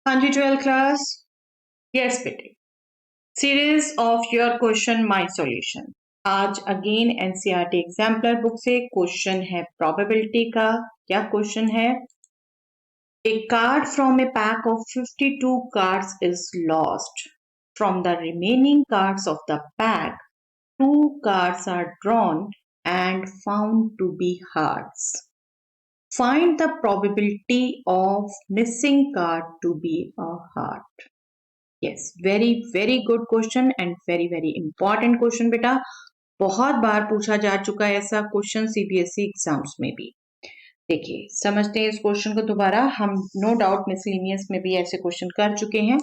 हाँ जी, 12th class. Yes बेटे, series of your question my solution. आज अगेन एनसीईआरटी एग्जाम्पलर बुक से क्वेश्चन है प्रोबेबिलिटी का। क्या क्वेश्चन है? A card from a pack of 52 cards is lost. From the remaining cards of the pack 2 cards are drawn and found to be hearts. Find the probability of missing card to be a heart. Yes, very good question and very important question बेटा। बहुत बार पूछा जा चुका है ऐसा question CBSE exams में भी। देखिए समझते हैं इस क्वेश्चन को दोबारा। हम नो डाउट मिसलिनियस में भी ऐसे क्वेश्चन कर चुके हैं।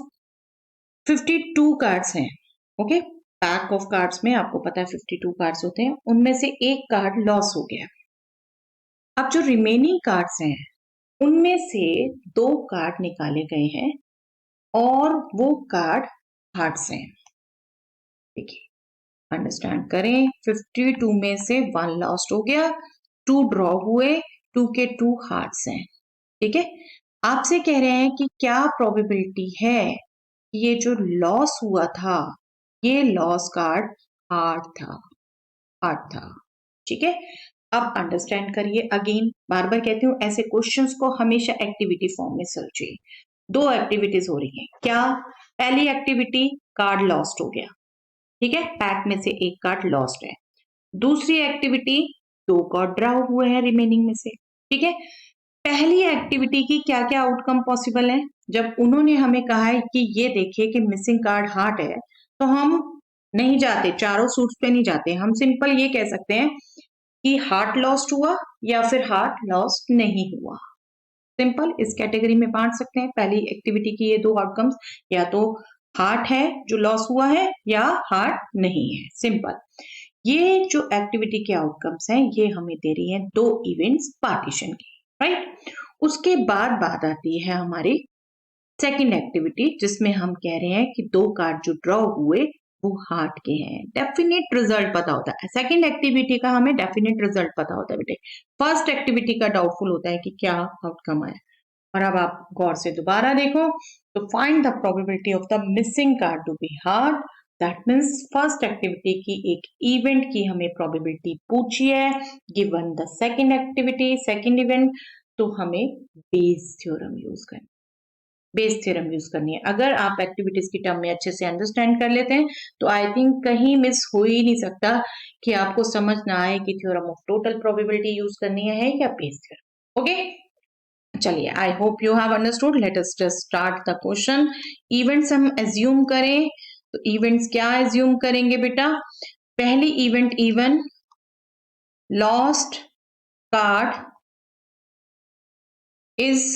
52 कार्ड्स हैं, ओके। पैक ऑफ कार्ड्स में आपको पता है 52 कार्ड्स होते हैं, उनमें से एक कार्ड लॉस हो गया। अब जो रिमेनिंग कार्ड्स हैं उनमें से 2 कार्ड निकाले गए हैं और वो कार्ड हार्ट्स हैं। देखिए अंडरस्टैंड करें, 52 में से 1 लॉस्ट हो गया, 2 ड्रॉ हुए, 2 के 2 हार्ट्स हैं। ठीक है, आपसे कह रहे हैं कि क्या प्रोबेबिलिटी है कि ये जो लॉस हुआ था ये लॉस कार्ड हार्ट था। ठीक है, अब अंडरस्टैंड करिए। अगेन बार बार कहती हूं, ऐसे क्वेश्चंस को हमेशा एक्टिविटी फॉर्म में सोचिए। 2 एक्टिविटीज हो रही हैं। क्या? पहली एक्टिविटी, कार्ड लॉस्ट हो गया, ठीक है, पैक में से एक कार्ड लॉस्ट है। दूसरी एक्टिविटी, 2 कार्ड ड्रॉ हुए हैं रिमेनिंग में से। ठीक है, पहली एक्टिविटी की क्या क्या आउटकम पॉसिबल है? जब उन्होंने हमें कहा है कि ये देखिए कि मिसिंग कार्ड हार्ट है, तो हम नहीं जाते, चारों सूट्स पे नहीं जाते, हम सिंपल ये कह सकते हैं कि हार्ट लॉस्ट हुआ या फिर हार्ट लॉस्ट नहीं हुआ। सिंपल इस कैटेगरी में बांट सकते हैं। पहली एक्टिविटी की ये 2 आउटकम्स, या तो हार्ट है जो लॉस हुआ है या हार्ट नहीं है। सिंपल। ये जो एक्टिविटी के आउटकम्स हैं ये हमें दे रही हैं 2 इवेंट्स पार्टीशन की, राइट। उसके बाद बात आती है हमारी सेकंड एक्टिविटी, जिसमें हम कह रहे हैं कि 2 कार्ड जो ड्रॉ हुए वो हार्ट के हैं। डेफिनेट रिजल्ट पता होता है। सेकंड एक्टिविटी का हमें डेफिनेट रिजल्ट पता होता है बेटे। फर्स्ट एक्टिविटी का डाउटफुल होता है कि क्या आउटकम आया। और अब आप गौर से दोबारा देखो, तो find the probability of the missing card to be heart. That means first activity की एक इवेंट की हमें प्रोबेबिलिटी पूछी है, given the second activity, second event, तो हमें बेस थ्योरम यूज करना, बेस थ्योरम यूज करनी है। अगर आप एक्टिविटीज की टर्म में अच्छे से अंडरस्टैंड कर लेते हैं तो आई थिंक कहीं मिस हो ही नहीं सकता कि आपको समझ ना आए कि theorem of total probability use करनी है या बेस थ्योरम। ओके, चलिए, I hope you have understood. Let us just start the question. Events हम एज्यूम करें, तो इवेंट्स क्या एज्यूम करेंगे बेटा? पहली event even, lost card is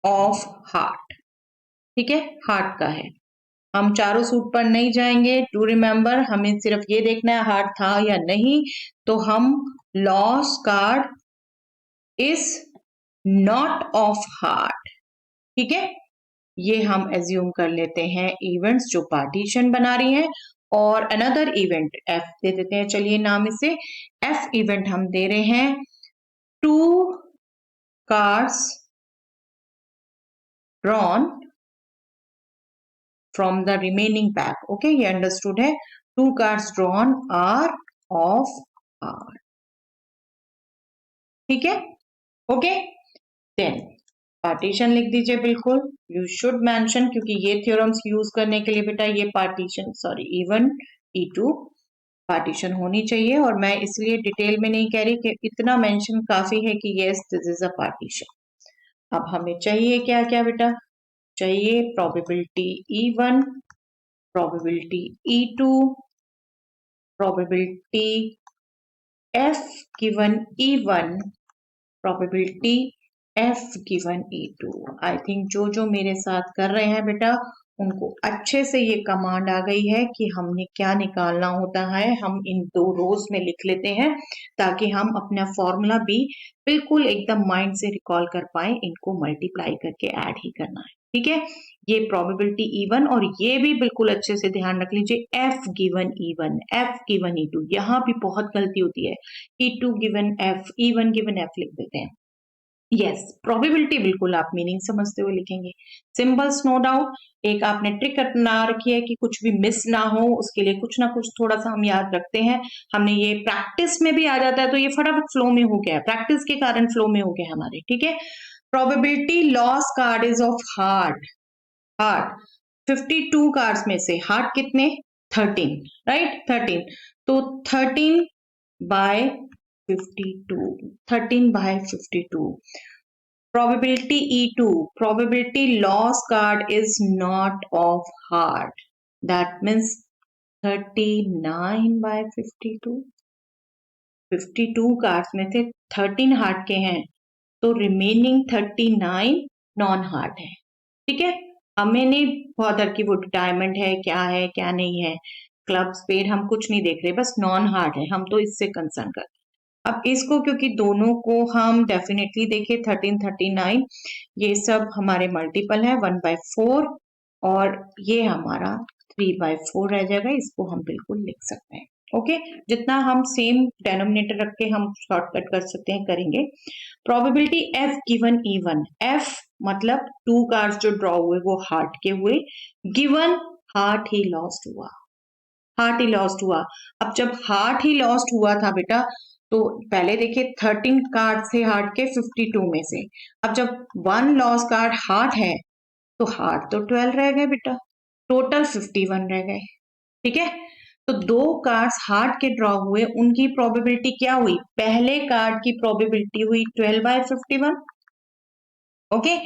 of heart. ठीक है, हार्ट का है। हम चारों सूट पर नहीं जाएंगे। टू रिमेंबर, हमें सिर्फ ये देखना है हार्ट था या नहीं। तो हम loss card is not of heart, ठीक है, ये हम एज्यूम कर लेते हैं इवेंट्स जो पार्टीशन बना रही हैं। और अनदर इवेंट एफ दे देते हैं, चलिए नाम इसे एफ इवेंट हम दे रहे हैं। 2 cards drawn from the remaining pack. Okay, ये अंडरस्टूड है। 2 cards drawn are of heart, ठीक है। ओके, देन पार्टीशन लिख दीजिए। बिल्कुल यू शुड मेंशन, क्योंकि ये थ्योरम्स यूज करने के लिए बेटा ये partition, sorry, even E2 partition होनी चाहिए। और मैं इसलिए डिटेल में नहीं कह रही कि इतना मेंशन काफी है कि yes this is a partition. अब हमें चाहिए क्या क्या बेटा? चाहिए probability E1, probability E2, probability F given E1, probability F given E2। I think जो मेरे साथ कर रहे हैं बेटा उनको अच्छे से ये कमांड आ गई है कि हमने क्या निकालना होता है। हम इन 2 रोज में लिख लेते हैं ताकि हम अपना फॉर्मूला भी बिल्कुल एकदम माइंड से रिकॉल कर पाए। इनको मल्टीप्लाई करके ऐड ही करना है, ठीक है। ये प्रोबेबिलिटी E1, और ये भी बिल्कुल अच्छे से ध्यान रख लीजिए F given E1, F given E2। यहाँ भी बहुत गलती होती है, E2 given F, E1 given F लिख देते हैं। यस, प्रोबेबिलिटी बिल्कुल आप मीनिंग समझते हुए लिखेंगे। सिंबल्स नो डाउट, एक आपने ट्रिक अपना रखी है कि कुछ भी मिस ना हो, उसके लिए कुछ ना कुछ थोड़ा सा हम याद रखते हैं। हमने ये प्रैक्टिस में भी आ जाता है, तो ये फटाफट फ्लो में हो गया है, प्रैक्टिस के कारण फ्लो में हो गया हमारे, ठीक है। Probability loss card is of heart. Heart 52 cards में से हार्ट कितने? 13, राइट, 13। तो 13 bye 52, 13 by 52. Probability E2, probability loss card is not of heart. That means 39 by 52. 52 cards में से 13 हार्ट के हैं, तो रिमेनिंग 39 नॉन हार्ट है, ठीक है। हमें नहीं बॉदर कि वो डायमंड है क्या नहीं है, क्लब स्पेड हम कुछ नहीं देख रहे, बस नॉन हार्ट है, हम तो इससे कंसर्न करते हैं। अब इसको क्योंकि दोनों को हम डेफिनेटली देखें 13, 39 ये सब हमारे मल्टीपल है 1/4 और ये हमारा 3/4 रह जाएगा, इसको हम बिल्कुल लिख सकते हैं। ओके, जितना हम सेम डेनोमिनेटर रख के हम शॉर्टकट कर सकते हैं करेंगे। Probability F given even, F मतलब 2 कार्ड्स जो ड्रॉ हुए वो हार्ट के हुए, गिवन हार्ट ही लॉस्ट हुआ, हार्ट ही लॉस्ट हुआ। अब जब हार्ट ही लॉस्ट हुआ था बेटा, तो पहले देखिए 13 कार्ड थे हार्ट के 52 में से, अब जब 1 लॉस कार्ड हार्ट है तो हार्ट तो 12 रह गए बेटा, टोटल 51 रह गए, ठीक है। तो 2 कार्ड्स हार्ट के ड्रॉ हुए, उनकी प्रोबेबिलिटी क्या हुई? पहले कार्ड की प्रोबेबिलिटी हुई 12/51, ओके,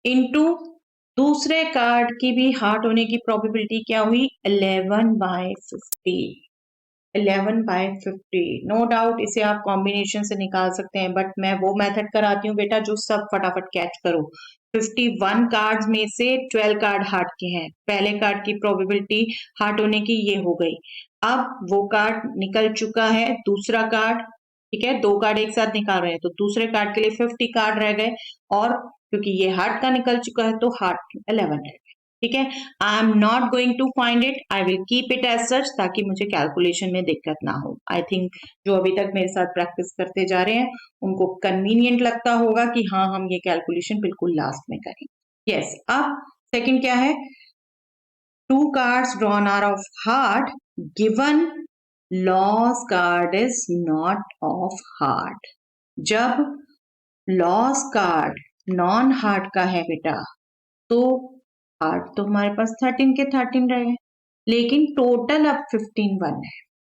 इनटू दूसरे कार्ड की भी हार्ट होने की प्रोबेबिलिटी क्या हुई? 11/50, 11/50। नो डाउट इसे आप कॉम्बिनेशन से निकाल सकते हैं, बट मैं वो मेथड कराती हूँ बेटा जो सब फटाफट कैच करो। 51 कार्ड्स में से 12 कार्ड हार्ट के हैं, पहले कार्ड की प्रोबेबिलिटी हार्ट होने की ये हो गई। अब वो कार्ड निकल चुका है, दूसरा कार्ड, ठीक है, 2 कार्ड एक साथ निकाल रहे हैं तो दूसरे कार्ड के लिए 50 कार्ड रह गए, और क्योंकि ये हार्ट का निकल चुका है तो हार्ट 11 रह गए, ठीक है। I am not going to find it, I will keep it as such, ताकि मुझे कैलकुलेशन में दिक्कत ना हो। आई थिंक जो अभी तक मेरे साथ प्रैक्टिस करते जा रहे हैं उनको कन्वीनियंट लगता होगा कि हाँ हम ये कैलकुलेशन बिल्कुल लास्ट में करें। यस, अब सेकंड क्या है? 2 cards drawn are of heart, given loss card is not of heart. जब लॉस कार्ड नॉन हार्ट का है बेटा, तो हार्ट तो हमारे पास 13 के 13 रहे, लेकिन टोटल अब 51 है,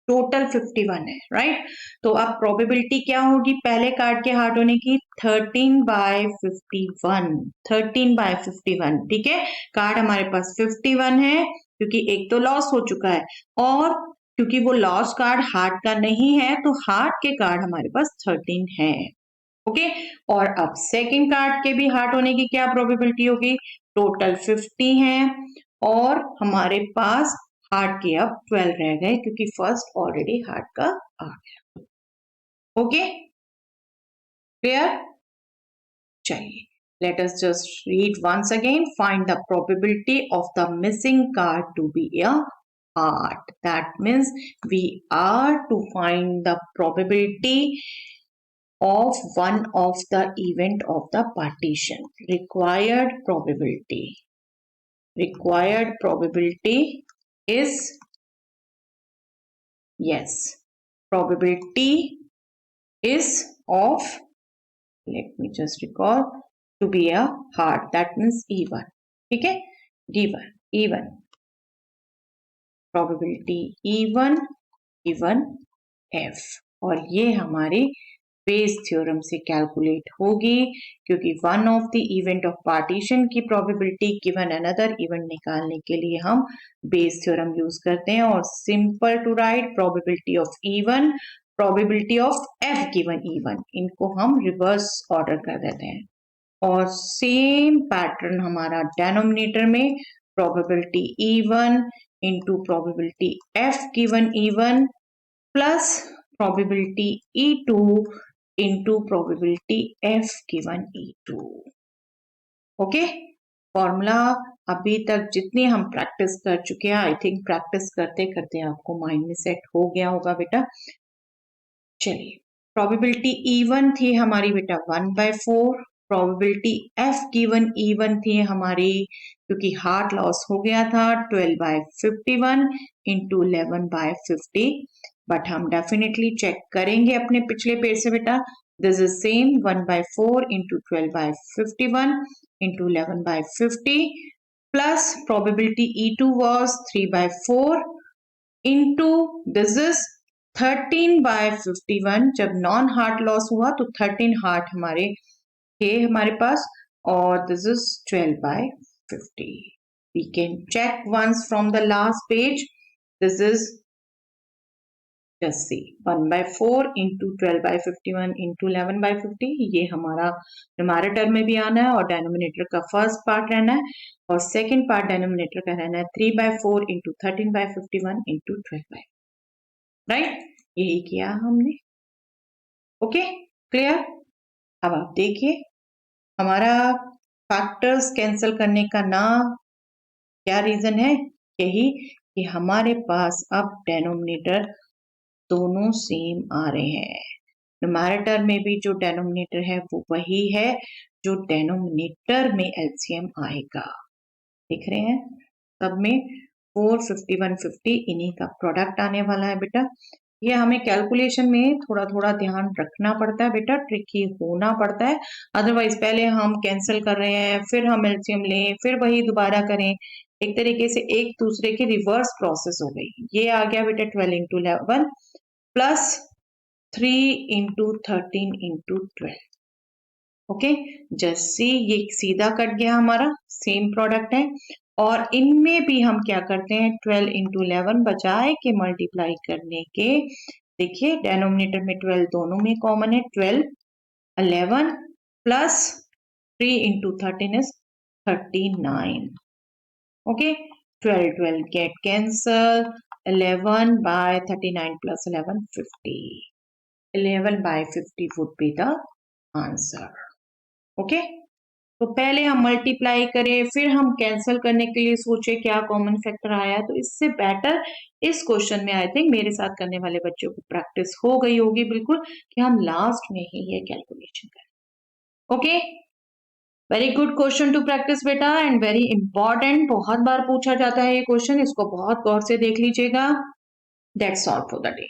टोटल 51 है, राइट। तो अब प्रोबेबिलिटी क्या होगी पहले कार्ड के हार्ट होने की? 13/51, 13/51, ठीक है। कार्ड हमारे पास 51 है क्योंकि एक तो लॉस हो चुका है, और क्योंकि वो लॉस कार्ड हार्ट का नहीं है तो हार्ट के कार्ड हमारे पास 13 है, ओके। और अब सेकंड कार्ड के भी हार्ट होने की क्या प्रोबेबिलिटी होगी? टोटल 50 है और हमारे पास हार्ट के अब 12 रह गए क्योंकि फर्स्ट ऑलरेडी हार्ट का आ गया, ओके, क्लियर? चलिए, let us just read once again. Find the probability of the missing card to be a heart. That means we are to find the probability of one of the event of the partition. Required probability is, yes, probability is of, let me just recall, to be a heart, that means E1, ठीक है, D1 E1 probability E1 E1 F, और ये हमारी Bayes theorem से calculate होगी, क्योंकि one of the event of partition की probability given another event निकालने के लिए हम बेस थ्योरम यूज करते हैं। और simple to write probability of E1, probability of F given E1, इनको हम रिवर्स ऑर्डर कर देते हैं, और सेम पैटर्न हमारा डेनोमिनेटर में probability E1 into probability F given E1 plus probability E2 into probability F given E2. Okay, formula अभी तक जितनी हम प्रैक्टिस कर चुके हैं, आई थिंक प्रैक्टिस करते करते आपको माइंड में सेट हो गया होगा बेटा। चलिए, प्रोबेबिलिटी E1 थी हमारी बेटा 1/4, प्रोबेबिलिटी एफ गिवन E1 थी हमारी, क्योंकि हार्ट लॉस हो गया था 12/51 इंटू 11/50, बट हम डेफिनेटली चेक करेंगे अपने पिछले पेज से बेटा। This is same 1/4 into 12/51 into 11/50 plus probability E2 was 3/4 into this is 13/51। जब नॉन हार्ट लॉस हुआ तो 13 हार्ट हमारे पास, और this is 12/50. We can check once from the last page. This is, just see, 1/4 into 12/51 into 11/50. ये हमारा numerator में भी आना है और डेनोमिनेटर का फर्स्ट पार्ट रहना है, और सेकंड पार्ट डेनोमिनेटर का रहना है 3/4 into 13/51 into 12/50. राइट, यही किया हमने। Okay, clear. अब आप देखिए हमारा फैक्टर्स कैंसिल करने का ना क्या रीजन है, यही कि हमारे पास अब डेनोमिनेटर दोनों सेम आ रहे हैं। न्यूमैरेटर में भी जो डेनोमिनेटर है वो वही है जो डेनोमिनेटर में एलसीएम आएगा। देख रहे हैं, सब में 4, 50, 150 इन्हीं का प्रोडक्ट आने वाला है बेटा। ये हमें कैलकुलेशन में थोड़ा थोड़ा ध्यान रखना पड़ता है बेटा, ट्रिकी होना पड़ता है, अदरवाइज पहले हम कैंसिल कर रहे हैं फिर हम एलसीएम लें फिर वही दोबारा करें, एक तरीके से एक दूसरे की रिवर्स प्रोसेस हो गई। ये आ गया बेटा 12 into 11 plus 3 into 13 into 12। Okay, just see, ये सीधा कट गया, हमारा सेम प्रोडक्ट है। और इनमें भी हम क्या करते हैं, 12 into 11 बजाय के मल्टीप्लाई करने के, देखिए डेनोमिनेटर में 12 दोनों में कॉमन है, 12 11 plus 3 into 13 is 39। Okay, 12 get cancel, 11/39 plus 11 50, 11/50 would be the answer। Okay, तो पहले हम मल्टीप्लाई करें फिर हम कैंसिल करने के लिए सोचे क्या कॉमन फैक्टर आया, तो इससे बेटर इस क्वेश्चन में आई थिंक मेरे साथ करने वाले बच्चों को प्रैक्टिस हो गई होगी बिल्कुल, कि हम लास्ट में ही ये कैलकुलेशन करें। Okay, very good question to practice बेटा, एंड वेरी इंपॉर्टेंट, बहुत बार पूछा जाता है ये क्वेश्चन, इसको बहुत गौर से देख लीजिएगा। That's all for the day.